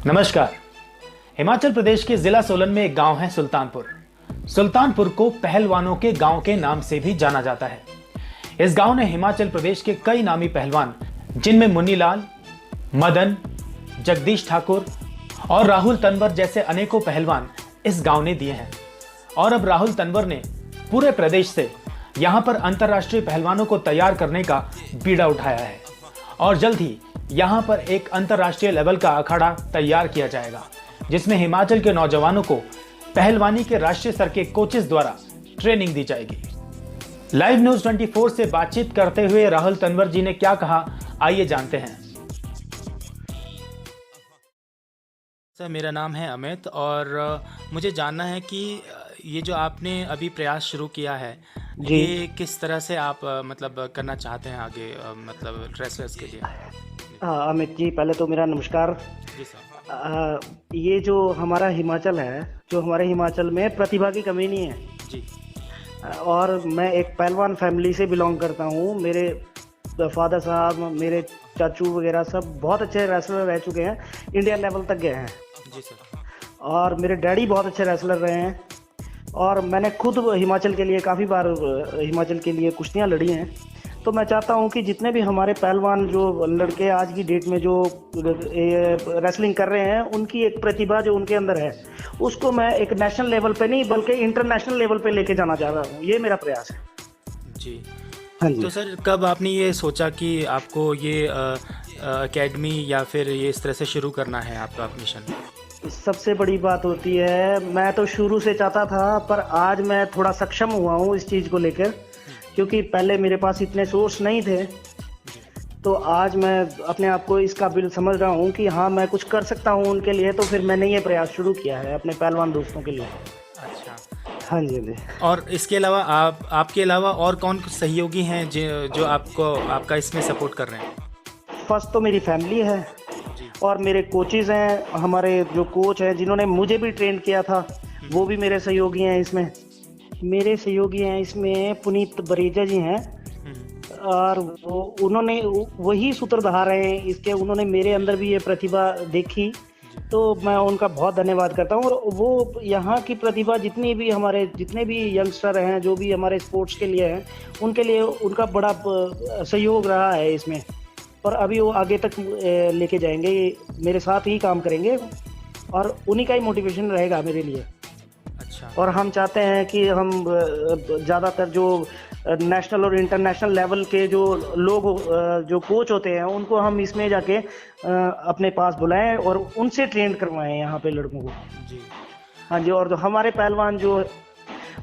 नमस्कार। हिमाचल प्रदेश के जिला सोलन में एक गांव है सुल्तानपुर। सुल्तानपुर को पहलवानों के गांव के नाम से भी जाना जाता है। इस गांव ने हिमाचल प्रदेश के कई नामी पहलवान, जिनमें मुन्नीलाल, मदन, जगदीश ठाकुर और राहुल तंवर जैसे अनेकों पहलवान इस गांव ने दिए हैं। और अब राहुल तंवर ने पूरे प्रदेश से यहां पर अंतर्राष्ट्रीय पहलवानों को तैयार करने का बीड़ा उठाया है और जल्द ही यहां पर एक अंतर्राष्ट्रीय लेवल का अखाड़ा तैयार किया जाएगा, जिसमें हिमाचल के नौजवानों को पहलवानी के राष्ट्रीय स्तर के कोचेस द्वारा ट्रेनिंग दी जाएगी। लाइव न्यूज 24 से बातचीत करते हुए राहुल तंवर जी ने क्या कहा, आइए जानते हैं। सर, मेरा नाम है अमित और मुझे जानना है कि ये जो आपने अभी प्रयास शुरू किया है, ये किस तरह से आप मतलब करना चाहते हैं आगे, मतलब रेसलर्स के लिए। हाँ अमित जी, पहले तो मेरा नमस्कार। जी सर। ये जो हमारा हिमाचल है, जो हमारे हिमाचल में प्रतिभा की कमी नहीं है जी। और मैं एक पहलवान फैमिली से बिलोंग करता हूँ। मेरे फादर साहब, मेरे चाचू वगैरह सब बहुत अच्छे रेसलर रह चुके हैं, इंडिया लेवल तक गए हैं। जी सर। और मेरे डैडी बहुत अच्छे रेसलर रहे हैं और मैंने खुद हिमाचल के लिए काफ़ी बार हिमाचल के लिए कुश्तियाँ लड़ी हैं। तो मैं चाहता हूं कि जितने भी हमारे पहलवान, जो लड़के आज की डेट में जो रेसलिंग कर रहे हैं, उनकी एक प्रतिभा जो उनके अंदर है, उसको मैं एक नेशनल लेवल पे नहीं बल्कि इंटरनेशनल लेवल पे लेके जाना चाह रहा हूं। ये मेरा प्रयास है। जी हाँ जी। तो सर, कब आपने ये सोचा कि आपको ये एकेडमी या फिर ये इस तरह से शुरू करना है आपका मिशन? सबसे बड़ी बात होती है, मैं तो शुरू से चाहता था, पर आज मैं थोड़ा सक्षम हुआ हूँ इस चीज़ को लेकर, क्योंकि पहले मेरे पास इतने सोर्स नहीं थे। तो आज मैं अपने आप को इस काबिल समझ रहा हूँ कि हाँ, मैं कुछ कर सकता हूँ उनके लिए। तो फिर मैंने ये प्रयास शुरू किया है अपने पहलवान दोस्तों के लिए। अच्छा। हाँ जी, जी। और इसके अलावा आपके अलावा और कौन सहयोगी हैं जो आपको आपका इसमें सपोर्ट कर रहे हैं? फर्स्ट तो मेरी फैमिली है और मेरे कोचेज़ हैं। हमारे जो कोच हैं जिन्होंने मुझे भी ट्रेन किया था, वो भी मेरे सहयोगी हैं इसमें। मेरे सहयोगी हैं इसमें पुनीत बरेजा जी हैं और उन्होंने वही सूत्रधार हैं इसके। उन्होंने मेरे अंदर भी ये प्रतिभा देखी, तो मैं उनका बहुत धन्यवाद करता हूँ। और वो यहाँ की प्रतिभा जितने भी यंगस्टर हैं, जो भी हमारे स्पोर्ट्स के लिए हैं, उनके लिए उनका बड़ा सहयोग रहा है इसमें। और अभी वो आगे तक लेके जाएंगे, मेरे साथ ही काम करेंगे और उन्हीं का ही मोटिवेशन रहेगा मेरे लिए। अच्छा। और और हम चाहते हैं कि हम ज़्यादातर जो नेशनल और इंटरनेशनल लेवल के जो लोग, जो कोच होते हैं, उनको हम इसमें जाके अपने पास बुलाएं और उनसे ट्रेन करवाएं यहाँ पे लड़कों को। जी। हाँ जी। और जो हमारे पहलवान, जो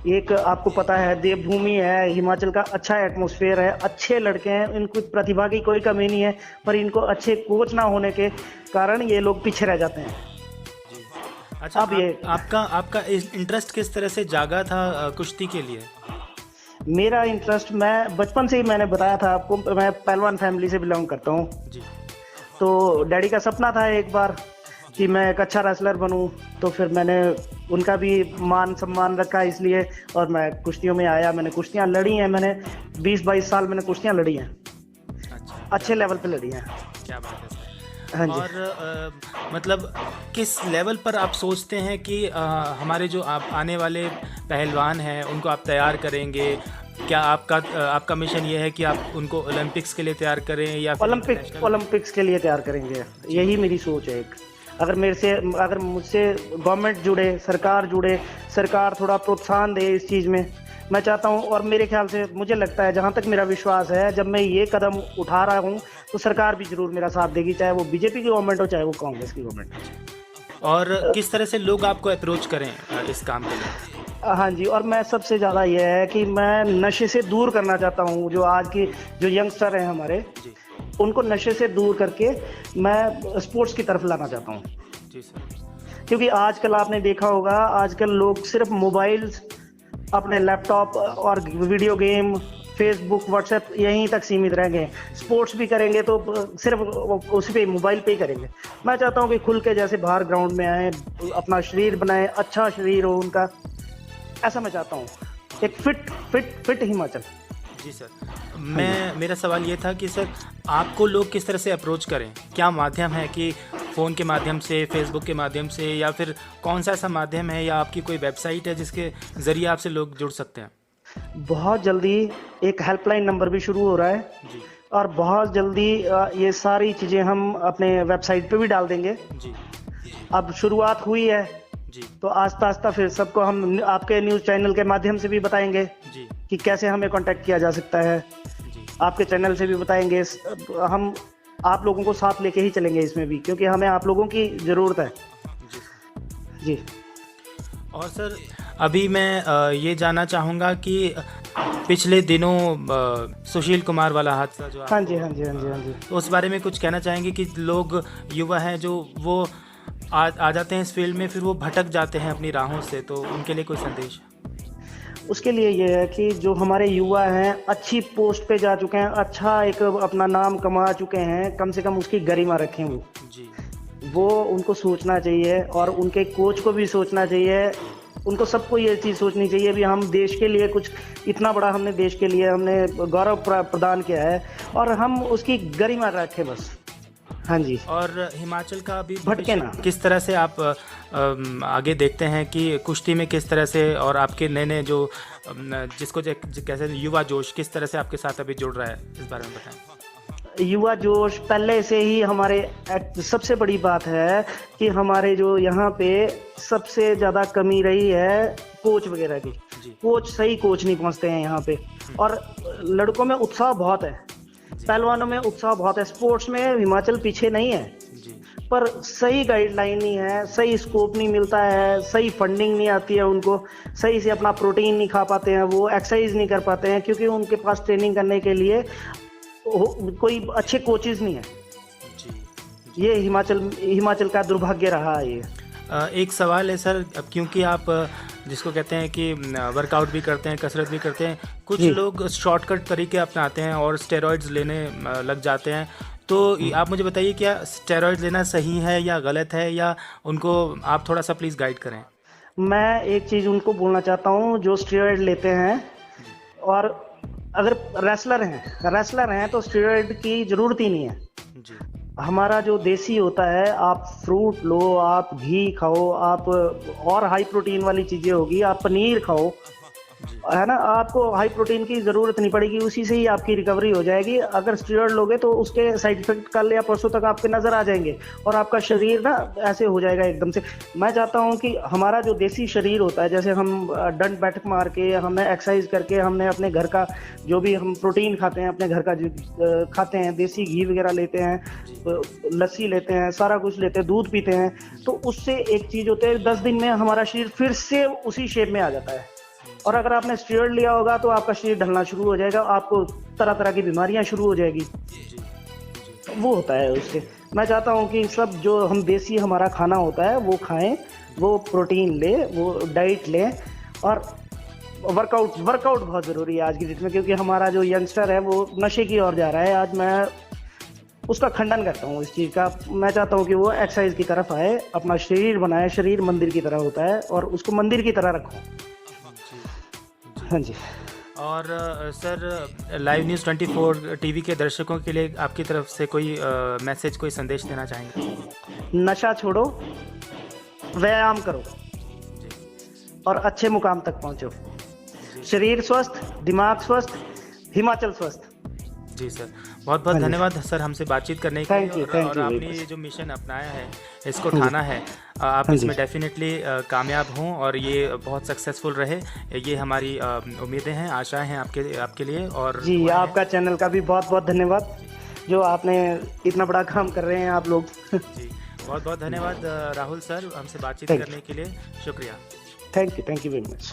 एक आपको पता है देवभूमि है, हिमाचल का अच्छा एटमॉस्फेयर है, अच्छे लड़के हैं, इनको प्रतिभा की कोई कमी नहीं है, पर इनको अच्छे कोच ना होने के कारण ये लोग पीछे रह जाते हैं। अच्छा, अब ये आपका इंटरेस्ट किस तरह से जागा था कुश्ती के लिए? मेरा इंटरेस्ट, मैं बचपन से ही, मैंने बताया था आपको, मैं पहलवान फैमिली से बिलोंग करता हूँ। जी। तो डैडी का सपना था एक बार कि मैं एक अच्छा रेसलर बनूं, तो फिर मैंने उनका भी मान सम्मान रखा इसलिए, और मैं कुश्तियों में आया। मैंने कुश्तियाँ लड़ी हैं, मैंने 20-22 साल मैंने कुश्तियाँ लड़ी हैं। अच्छा, अच्छे लेवल पे लड़ी हैं। क्या बात है सर। हाँ जी। और मतलब किस लेवल पर आप सोचते हैं कि हमारे जो आप आने वाले पहलवान हैं उनको आप तैयार करेंगे? क्या आपका मिशन ये है कि आप उनको ओलंपिक्स के लिए तैयार करें या फिर ओलंपिक्स के लिए तैयार करेंगे? यही मेरी सोच है एक। अगर मुझसे गवर्नमेंट जुड़े, सरकार जुड़े, सरकार थोड़ा प्रोत्साहन दे इस चीज़ में, मैं चाहता हूं। और मेरे ख्याल से मुझे लगता है, जहां तक मेरा विश्वास है, जब मैं ये कदम उठा रहा हूं तो सरकार भी जरूर मेरा साथ देगी, चाहे वो बीजेपी की गवर्नमेंट हो, चाहे वो कांग्रेस की गवर्नमेंट हो। और किस तरह से लोग आपको अप्रोच करें इस काम के लिए? हाँ जी। और मैं सबसे ज़्यादा ये है कि मैं नशे से दूर करना चाहता हूँ। जो आज की जो यंगस्टर हैं हमारे, उनको नशे से दूर करके मैं स्पोर्ट्स की तरफ लाना चाहता हूँ। जी सर। क्योंकि आजकल आपने देखा होगा, आजकल लोग सिर्फ मोबाइल्स, अपने लैपटॉप और वीडियो गेम, फेसबुक, व्हाट्सएप, यहीं तक सीमित रह गए। स्पोर्ट्स भी करेंगे तो सिर्फ उसी पे, मोबाइल पे ही करेंगे। मैं चाहता हूँ कि खुल के जैसे बाहर ग्राउंड में आए, अपना शरीर बनाएं, अच्छा शरीर हो उनका, ऐसा मैं चाहता हूँ। एक फिट हिमाचल। जी सर। मेरा सवाल ये था कि सर, आपको लोग किस तरह से अप्रोच करें? क्या माध्यम है कि फ़ोन के माध्यम से, फेसबुक के माध्यम से, या फिर कौन सा ऐसा माध्यम है या आपकी कोई वेबसाइट है जिसके ज़रिए आपसे लोग जुड़ सकते हैं? बहुत जल्दी एक हेल्पलाइन नंबर भी शुरू हो रहा है जी और बहुत जल्दी ये सारी चीज़ें हम अपने वेबसाइट पे भी डाल देंगे। जी अब शुरुआत हुई है जी तो आस्ता आस्ता फिर सबको हम आपके न्यूज़ चैनल के माध्यम से भी बताएंगे जी कि कैसे हमें कांटेक्ट किया जा सकता है। जी आपके चैनल से भी बताएंगे। हम आप लोगों को साथ लेके ही चलेंगे इसमें भी, क्योंकि हमें आप लोगों की ज़रूरत है। जी। जी और सर अभी मैं ये जानना चाहूँगा कि पिछले दिनों सुशील कुमार वाला हादसा जो हाँ जी हाँ जी हाँ जी हाँ जी। तो उस बारे में कुछ कहना चाहेंगे कि लोग युवा हैं जो वो आ जाते हैं इस फील्ड में, फिर वो भटक जाते हैं अपनी राहों से, तो उनके लिए कोई संदेश? उसके लिए ये है कि जो हमारे युवा हैं अच्छी पोस्ट पे जा चुके हैं, अच्छा एक अपना नाम कमा चुके हैं, कम से कम उसकी गरिमा रखें। जी वो उनको सोचना चाहिए और उनके कोच को भी सोचना चाहिए। उनको सबको ये चीज़ सोचनी चाहिए भी हम देश के लिए कुछ इतना बड़ा हमने देश के लिए हमने गौरव प्रदान किया है और हम उसकी गरिमा रखें बस। हाँ जी। और हिमाचल का अभी भटके ना। किस तरह से आप आगे देखते हैं कि कुश्ती में किस तरह से, और आपके नए नए जो जिसको कैसे युवा जोश किस तरह से आपके साथ अभी जुड़ रहा है, इस बारे में बताएं। युवा जोश पहले से ही हमारे सबसे बड़ी बात है कि हमारे जो यहाँ पे सबसे ज़्यादा कमी रही है कोच वगैरह की। कोच सही कोच नहीं पहुँचते हैं यहाँ पे, और लड़कों में उत्साह बहुत है, पहलवानों में उत्साह बहुत है। स्पोर्ट्स में हिमाचल पीछे नहीं है, पर सही गाइडलाइन नहीं है, सही स्कोप नहीं मिलता है, सही फंडिंग नहीं आती है उनको, सही से अपना प्रोटीन नहीं खा पाते हैं, वो एक्सरसाइज नहीं कर पाते हैं क्योंकि उनके पास ट्रेनिंग करने के लिए कोई अच्छे कोचेज नहीं है। ये हिमाचल का दुर्भाग्य रहा है। ये एक सवाल है सर, अब क्योंकि आप जिसको कहते हैं कि वर्कआउट भी करते हैं, कसरत भी करते हैं, कुछ लोग शॉर्टकट तरीके अपनाते हैं और स्टेरॉइड्स लेने लग जाते हैं, तो आप मुझे बताइए क्या स्टेरॉइड्स लेना सही है या गलत है, या उनको आप थोड़ा सा प्लीज़ गाइड करें। मैं एक चीज़ उनको बोलना चाहता हूँ जो स्टेरॉइड लेते हैं, और अगर रेसलर हैं तो स्टेरॉइड की ज़रूरत ही नहीं है जी। हमारा जो देसी होता है, आप फ्रूट लो, आप घी खाओ, आप और हाई प्रोटीन वाली चीज़ें होगी, आप पनीर खाओ, है ना, आपको हाई प्रोटीन की ज़रूरत नहीं पड़ेगी, उसी से ही आपकी रिकवरी हो जाएगी। अगर स्टेरॉइड लोगे तो उसके साइड इफेक्ट कल या परसों तक आपके नज़र आ जाएंगे और आपका शरीर ना ऐसे हो जाएगा एकदम से। मैं चाहता हूँ कि हमारा जो देसी शरीर होता है, जैसे हम डंड बैठक मार के, हमने एक्सरसाइज करके, हमने अपने घर का जो भी हम प्रोटीन खाते हैं, अपने घर का जो खाते हैं, देसी घी वगैरह लेते हैं, लस्सी लेते हैं, सारा कुछ लेते हैं, दूध पीते हैं, तो उससे एक चीज़ होती है 10 दिन में हमारा शरीर फिर से उसी शेप में आ जाता है। और अगर आपने स्टेरॉइड लिया होगा तो आपका शरीर ढलना शुरू हो जाएगा, आपको तरह तरह की बीमारियां शुरू हो जाएगी। वो होता है उससे। मैं चाहता हूँ कि सब जो हम देसी हमारा खाना होता है वो खाएं, वो प्रोटीन ले, वो डाइट लें, और वर्कआउट बहुत ज़रूरी है आज की डेट में, क्योंकि हमारा जो यंगस्टर है वो नशे की ओर जा रहा है। आज मैं उसका खंडन करता हूँ इस चीज़ का। मैं चाहता हूँ कि वो एक्सरसाइज की तरफ आए, अपना शरीर बनाए, शरीर मंदिर की तरह होता है और उसको मंदिर की तरह रखो। हाँ जी। और सर लाइव न्यूज़ 24 टीवी के दर्शकों के लिए आपकी तरफ से कोई मैसेज, कोई संदेश देना चाहेंगे? नशा छोड़ो, व्यायाम करो और अच्छे मुकाम तक पहुंचो। शरीर स्वस्थ, दिमाग स्वस्थ, हिमाचल स्वस्थ। जी सर, बहुत बहुत धन्यवाद सर हमसे बातचीत करने के लिए, और आपने ये जो मिशन अपनाया है इसको ठाना है, आप इसमें डेफिनेटली कामयाब हों और ये बहुत सक्सेसफुल रहे, ये हमारी उम्मीदें हैं, आशाएं हैं आपके लिए। और जी, आपका चैनल का भी बहुत बहुत धन्यवाद, जो आपने इतना बड़ा काम कर रहे हैं आप लोग। जी, बहुत बहुत धन्यवाद राहुल सर, हमसे बातचीत करने के लिए, शुक्रिया। Thank you very much.